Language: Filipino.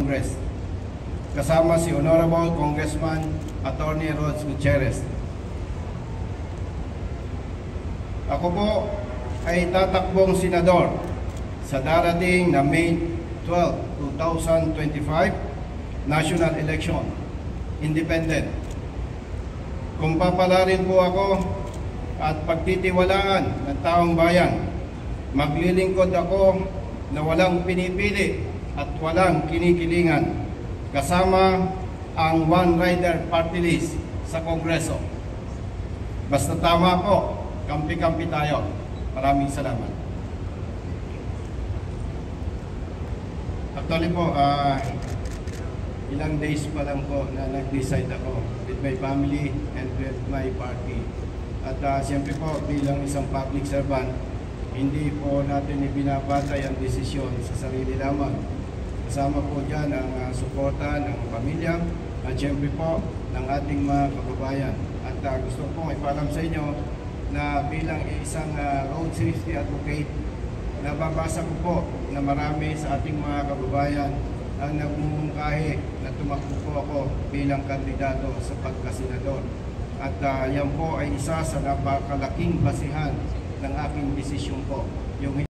Congress. Kasama si Honorable Congressman Attorney Rods Gutierrez. Ako po ay tatakbong senador sa darating na May 12, 2025 national election, independent. Kung papalarin po ako at pagtitiwalaan ng taong bayan, maglilingkod ako na walang pinipili at walang kinikilingan, kasama ang One Rider Party List sa Kongreso. Basta tama po, kampi-kampi tayo. Maraming salamat. Actually po, ilang days pa lang po na nag-decide ako with my family and with my party. At siyempre po, bilang isang public servant, hindi po natin ibinabatay ang desisyon sa sarili lamang. Kasama po dyan ang suporta ng pamilya at siyempre po ng ating mga kababayan. At gusto ko ipaalam sa inyo na bilang isang road safety advocate, nababasa ko po na marami sa ating mga kababayan ang nagmumungkahi na tumakbo po ako bilang kandidato sa pagkasenador. At yan po ay isa sa napakalaking basihan ng aking desisyon po. Yung